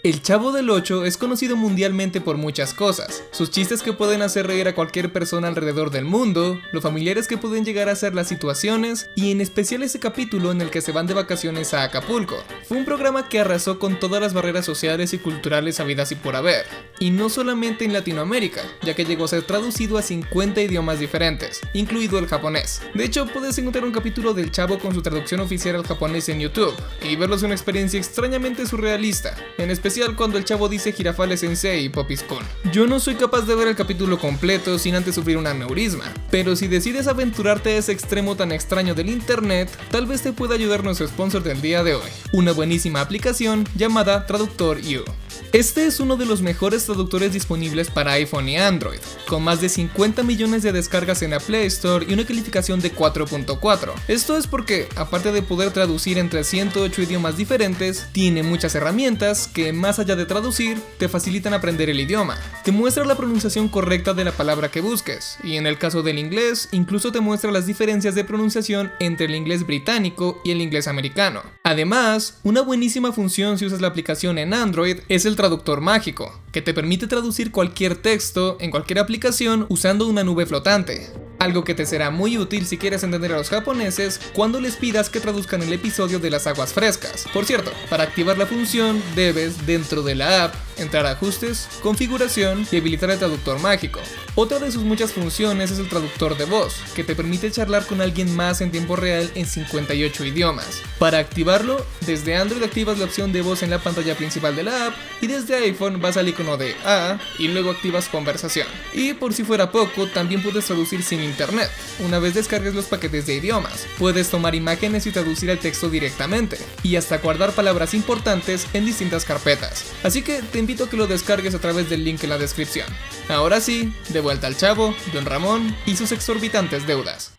El Chavo del Ocho es conocido mundialmente por muchas cosas, sus chistes que pueden hacer reír a cualquier persona alrededor del mundo, lo familiares que pueden llegar a ser las situaciones, y en especial ese capítulo en el que se van de vacaciones a Acapulco. Fue un programa que arrasó con todas las barreras sociales y culturales habidas y por haber, y no solamente en Latinoamérica, ya que llegó a ser traducido a 50 idiomas diferentes, incluido el japonés. De hecho, puedes encontrar un capítulo del Chavo con su traducción oficial al japonés en YouTube, y verlo es una experiencia extrañamente surrealista, en especial cuando el Chavo dice Girafales Sensei y Popis Kun. Yo no soy capaz de ver el capítulo completo sin antes sufrir un aneurisma, pero si decides aventurarte a ese extremo tan extraño del internet, tal vez te pueda ayudar nuestro sponsor del día de hoy, una buenísima aplicación llamada Traductor.io. Este es uno de los mejores traductores disponibles para iPhone y Android, con más de 50 millones de descargas en la Play Store y una calificación de 4.4. Esto es porque, aparte de poder traducir entre 108 idiomas diferentes, tiene muchas herramientas que, más allá de traducir, te facilitan aprender el idioma. Te muestra la pronunciación correcta de la palabra que busques, y en el caso del inglés, incluso te muestra las diferencias de pronunciación entre el inglés británico y el inglés americano. Además, una buenísima función si usas la aplicación en Android es el traductor mágico, que te permite traducir cualquier texto en cualquier aplicación usando una nube flotante. Algo que te será muy útil si quieres entender a los japoneses cuando les pidas que traduzcan el episodio de las aguas frescas. Por cierto, para activar la función debes, dentro de la app, entrar a ajustes, configuración y habilitar el traductor mágico. Otra de sus muchas funciones es el traductor de voz, que te permite charlar con alguien más en tiempo real en 58 idiomas. Para activarlo, desde Android activas la opción de voz en la pantalla principal de la app y desde iPhone vas al icono de A y luego activas conversación. Y por si fuera poco, también puedes traducir sin internet. Una vez descargues los paquetes de idiomas, puedes tomar imágenes y traducir el texto directamente, y hasta guardar palabras importantes en distintas carpetas. Así que te invito a que lo descargues a través del link en la descripción. Ahora sí, de vuelta al Chavo, Don Ramón y sus exorbitantes deudas.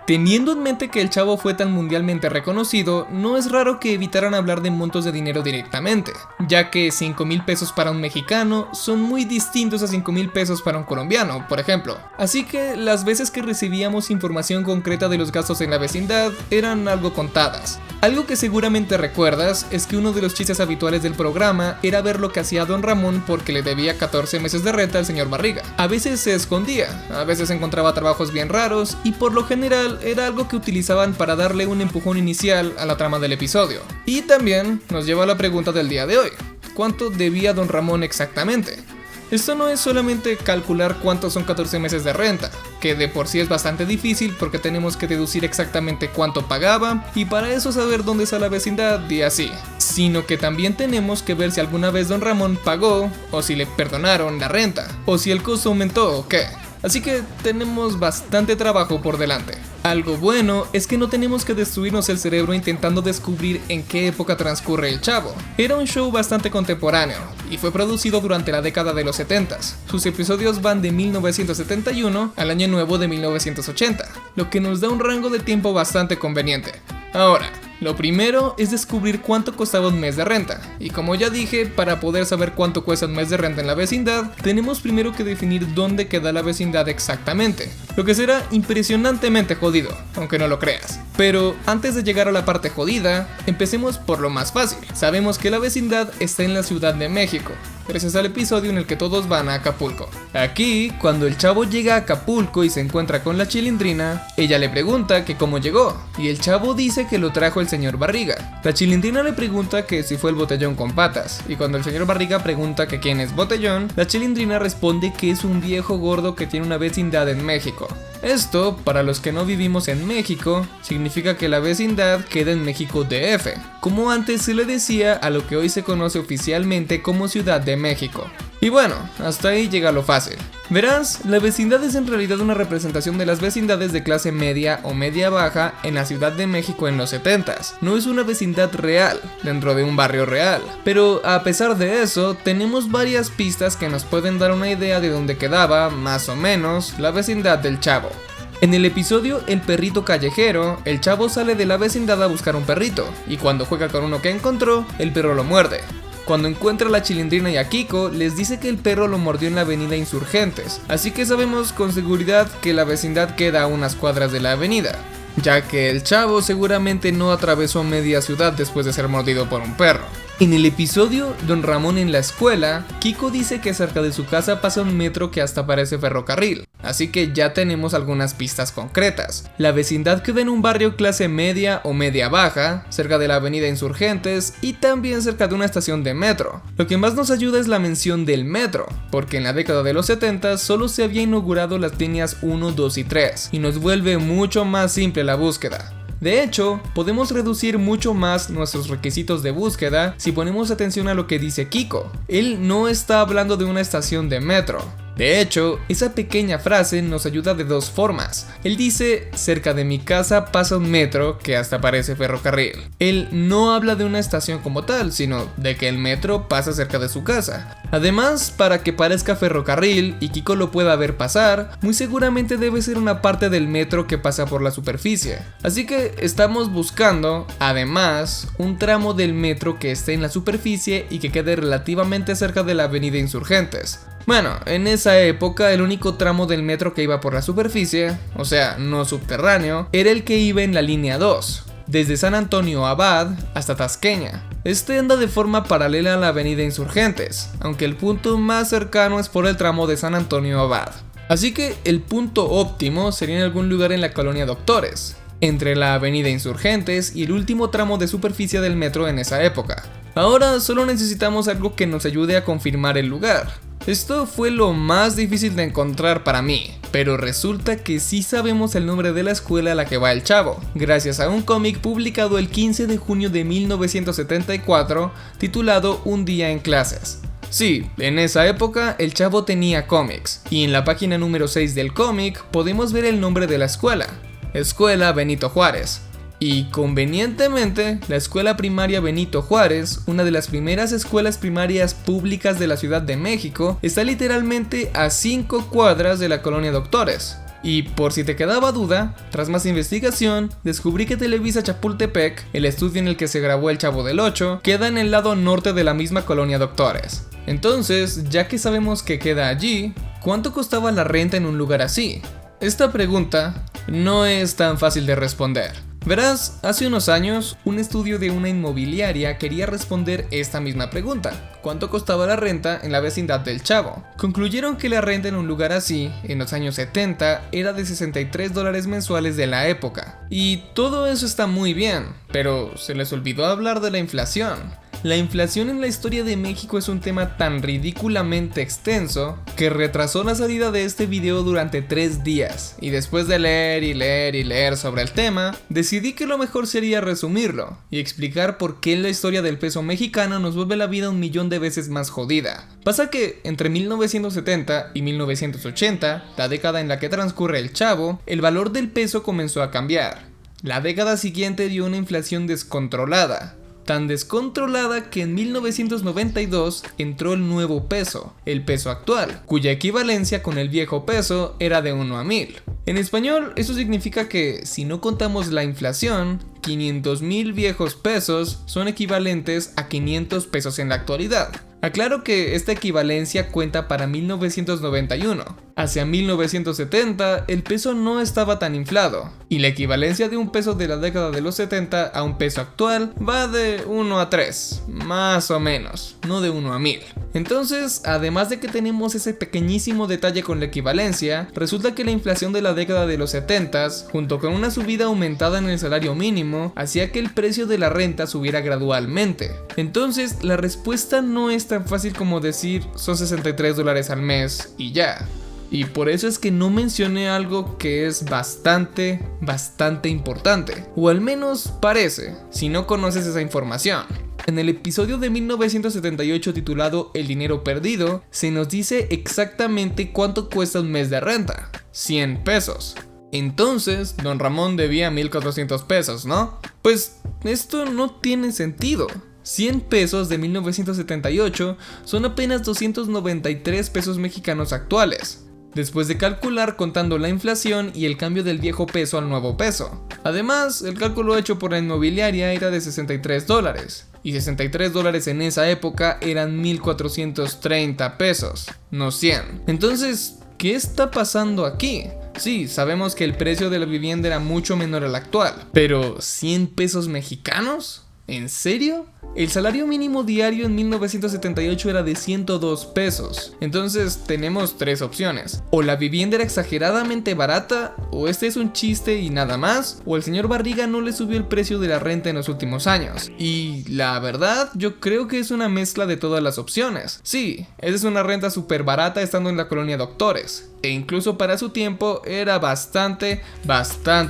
Teniendo en mente que el Chavo fue tan mundialmente reconocido, no es raro que evitaran hablar de montos de dinero directamente, ya que 5,000 pesos para un mexicano son muy distintos a 5,000 pesos para un colombiano, por ejemplo. Así que las veces que recibíamos información concreta de los gastos en la vecindad eran algo contadas. Algo que seguramente recuerdas es que uno de los chistes habituales del programa era ver lo que hacía Don Ramón porque le debía 14 meses de renta al señor Barriga. A veces se escondía, a veces encontraba trabajos bien raros y por lo general era algo que utilizaban para darle un empujón inicial a la trama del episodio. Y también nos lleva a la pregunta del día de hoy: ¿cuánto debía Don Ramón exactamente? Esto no es solamente calcular cuántos son 14 meses de renta, que de por sí es bastante difícil porque tenemos que deducir exactamente cuánto pagaba y para eso saber dónde está la vecindad y así, sino que también tenemos que ver si alguna vez Don Ramón pagó o si le perdonaron la renta o si el costo aumentó o qué. Así que tenemos bastante trabajo por delante. Algo bueno es que no tenemos que destruirnos el cerebro intentando descubrir en qué época transcurre el Chavo. Era un show bastante contemporáneo y fue producido durante la década de los 70s. Sus episodios van de 1971 al año nuevo de 1980, lo que nos da un rango de tiempo bastante conveniente. Ahora, lo primero es descubrir cuánto costaba un mes de renta, y como ya dije, para poder saber cuánto cuesta un mes de renta en la vecindad, tenemos primero que definir dónde queda la vecindad exactamente, lo que será impresionantemente jodido, aunque no lo creas. Pero antes de llegar a la parte jodida, empecemos por lo más fácil. Sabemos que la vecindad está en la Ciudad de México, gracias al episodio en el que todos van a Acapulco. Aquí, cuando el Chavo llega a Acapulco y se encuentra con la Chilindrina, ella le pregunta que cómo llegó, y el Chavo dice que lo trajo el señor Barriga. La Chilindrina le pregunta que si fue el Botellón con patas, y cuando el señor Barriga pregunta que quién es Botellón, la Chilindrina responde que es un viejo gordo que tiene una vecindad en México. Esto, para los que no vivimos en México, significa que la vecindad queda en México DF, como antes se le decía a lo que hoy se conoce oficialmente como Ciudad de México. Y bueno, hasta ahí llega lo fácil. Verás, la vecindad es en realidad una representación de las vecindades de clase media o media baja en la Ciudad de México en los 70s. No es una vecindad real, dentro de un barrio real. Pero a pesar de eso, tenemos varias pistas que nos pueden dar una idea de dónde quedaba, más o menos, la vecindad del Chavo. En el episodio El perrito callejero, el Chavo sale de la vecindad a buscar un perrito, y cuando juega con uno que encontró, el perro lo muerde. Cuando encuentra a la Chilindrina y a Kiko, les dice que el perro lo mordió en la avenida Insurgentes, así que sabemos con seguridad que la vecindad queda a unas cuadras de la avenida, ya que el Chavo seguramente no atravesó media ciudad después de ser mordido por un perro. En el episodio Don Ramón en la escuela, Kiko dice que cerca de su casa pasa un metro que hasta parece ferrocarril, así que ya tenemos algunas pistas concretas. La vecindad queda en un barrio clase media o media baja, cerca de la avenida Insurgentes y también cerca de una estación de metro. Lo que más nos ayuda es la mención del metro, porque en la década de los 70 solo se había inaugurado las líneas 1, 2 y 3, y nos vuelve mucho más simple la búsqueda. De hecho, podemos reducir mucho más nuestros requisitos de búsqueda si ponemos atención a lo que dice Kiko. Él no está hablando de una estación de metro. De hecho, esa pequeña frase nos ayuda de dos formas. Él dice, cerca de mi casa pasa un metro que hasta parece ferrocarril. Él no habla de una estación como tal, sino de que el metro pasa cerca de su casa. Además, para que parezca ferrocarril y Kiko lo pueda ver pasar, muy seguramente debe ser una parte del metro que pasa por la superficie. Así que estamos buscando, además, un tramo del metro que esté en la superficie y que quede relativamente cerca de la avenida Insurgentes. Bueno, en esa época el único tramo del metro que iba por la superficie, o sea, no subterráneo, era el que iba en la línea 2, desde San Antonio Abad hasta Tasqueña. Este anda de forma paralela a la avenida Insurgentes, aunque el punto más cercano es por el tramo de San Antonio Abad. Así que el punto óptimo sería en algún lugar en la colonia Doctores, entre la avenida Insurgentes y el último tramo de superficie del metro en esa época. Ahora solo necesitamos algo que nos ayude a confirmar el lugar. Esto fue lo más difícil de encontrar para mí, pero resulta que sí sabemos el nombre de la escuela a la que va el chavo, gracias a un cómic publicado el 15 de junio de 1974 titulado Un día en clases. Sí, en esa época el chavo tenía cómics, y en la página número 6 del cómic podemos ver el nombre de la escuela, Escuela Benito Juárez. Y convenientemente, la escuela primaria Benito Juárez, una de las primeras escuelas primarias públicas de la Ciudad de México, está literalmente a 5 cuadras de la colonia Doctores. Y por si te quedaba duda, tras más investigación, descubrí que Televisa Chapultepec, el estudio en el que se grabó El Chavo del Ocho, queda en el lado norte de la misma colonia Doctores. Entonces, ya que sabemos que queda allí, ¿cuánto costaba la renta en un lugar así? Esta pregunta no es tan fácil de responder. Verás, hace unos años, un estudio de una inmobiliaria quería responder esta misma pregunta: ¿cuánto costaba la renta en la vecindad del Chavo? Concluyeron que la renta en un lugar así, en los años 70, era de $63 mensuales de la época. Y todo eso está muy bien, pero se les olvidó hablar de la inflación. La inflación en la historia de México es un tema tan ridículamente extenso que retrasó la salida de este video durante 3 días, y después de leer y leer y leer sobre el tema, decidí que lo mejor sería resumirlo y explicar por qué la historia del peso mexicano nos vuelve la vida 1.000.000 de veces más jodida. Pasa que entre 1970 y 1980, la década en la que transcurre el Chavo, el valor del peso comenzó a cambiar. La década siguiente dio una inflación descontrolada. Tan descontrolada que en 1992 entró el nuevo peso, el peso actual, cuya equivalencia con el viejo peso era de 1 a 1000. En español, eso significa que si no contamos la inflación, 500,000 viejos pesos son equivalentes a 500 pesos en la actualidad. Aclaro que esta equivalencia cuenta para 1991. Hacia 1970 el peso no estaba tan inflado, y la equivalencia de un peso de la década de los 70 a un peso actual va de 1 a 3, más o menos, no de 1 a 1000. Entonces, además de que tenemos ese pequeñísimo detalle con la equivalencia, resulta que la inflación de la década de los 70s, junto con una subida aumentada en el salario mínimo, hacía que el precio de la renta subiera gradualmente. Entonces, la respuesta no es tan fácil como decir son $63 al mes y ya. Y por eso es que no mencioné algo que es bastante importante, o al menos parece, si no conoces esa información. En el episodio de 1978 titulado El dinero perdido, se nos dice exactamente cuánto cuesta un mes de renta: 100 pesos. Entonces, don Ramón debía 1,400 pesos, ¿no? Pues esto no tiene sentido. 100 pesos de 1978 son apenas 293 pesos mexicanos actuales, después de calcular contando la inflación y el cambio del viejo peso al nuevo peso. Además, el cálculo hecho por la inmobiliaria era de $63, y $63 en esa época eran 1,430 pesos, no 100. Entonces, ¿qué está pasando aquí? Sí, sabemos que el precio de la vivienda era mucho menor al actual, pero ¿100 pesos mexicanos? ¿En serio? El salario mínimo diario en 1978 era de 102 pesos. Entonces tenemos tres opciones. O la vivienda era exageradamente barata, o este es un chiste y nada más, o el señor Barriga no le subió el precio de la renta en los últimos años. Y la verdad, yo creo que es una mezcla de todas las opciones. Sí, esa es una renta súper barata estando en la colonia Doctores. E incluso para su tiempo era bastante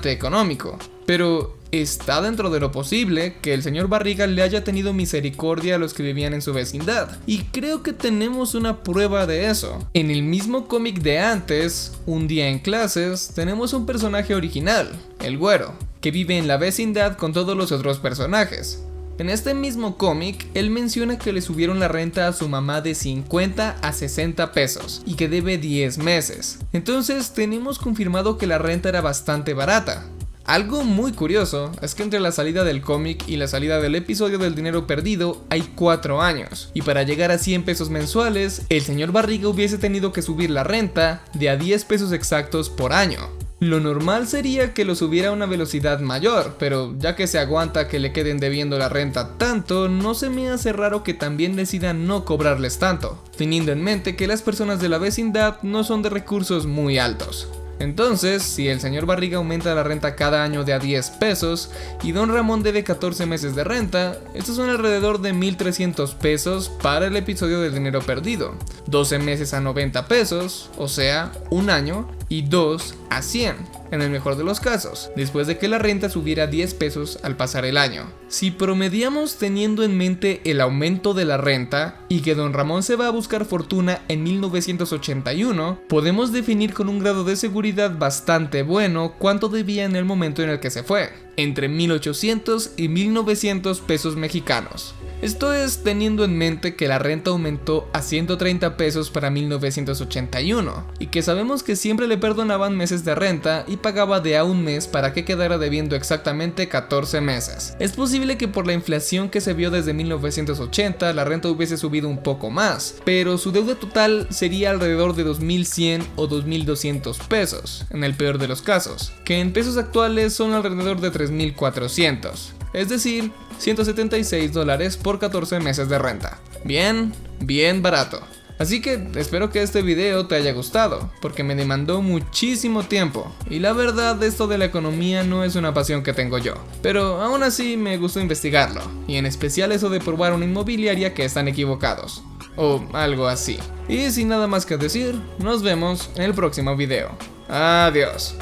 económico. Pero está dentro de lo posible que el señor Barriga le haya tenido misericordia a los que vivían en su vecindad. Y creo que tenemos una prueba de eso. En el mismo cómic de antes, Un día en clases, tenemos un personaje original, el Güero, que vive en la vecindad con todos los otros personajes. En este mismo cómic, él menciona que le subieron la renta a su mamá de 50 a 60 pesos y que debe 10 meses. Entonces tenemos confirmado que la renta era bastante barata. Algo muy curioso es que entre la salida del cómic y la salida del episodio del dinero perdido hay 4 años, y para llegar a 100 pesos mensuales, el señor Barriga hubiese tenido que subir la renta de a 10 pesos exactos por año. Lo normal sería que lo subiera a una velocidad mayor, pero ya que se aguanta que le queden debiendo la renta tanto, no se me hace raro que también decidan no cobrarles tanto, teniendo en mente que las personas de la vecindad no son de recursos muy altos. Entonces, si el señor Barriga aumenta la renta cada año de a 10 pesos y don Ramón debe 14 meses de renta, estos son alrededor de 1,300 pesos para el episodio del dinero perdido, 12 meses a 90 pesos, o sea, un año, y 2 a 100, en el mejor de los casos, después de que la renta subiera 10 pesos al pasar el año. Si promediamos teniendo en mente el aumento de la renta y que don Ramón se va a buscar fortuna en 1981, podemos definir con un grado de seguridad bastante bueno cuánto debía en el momento en el que se fue, entre 1,800 y 1,900 pesos mexicanos. Esto es teniendo en mente que la renta aumentó a 130 pesos para 1981 y que sabemos que siempre le perdonaban meses de renta y pagaba de a un mes para que quedara debiendo exactamente 14 meses. Es posible que por la inflación que se vio desde 1980 la renta hubiese subido un poco más, pero su deuda total sería alrededor de 2,100 o 2,200 pesos, en el peor de los casos, que en pesos actuales son alrededor de 3,400. Es decir, $176 por 14 meses de renta. Bien barato. Así que espero que este video te haya gustado, porque me demandó muchísimo tiempo, y la verdad esto de la economía no es una pasión que tengo yo, pero aún así me gustó investigarlo, y en especial eso de probar una inmobiliaria que están equivocados, o algo así. Y sin nada más que decir, nos vemos en el próximo video. Adiós.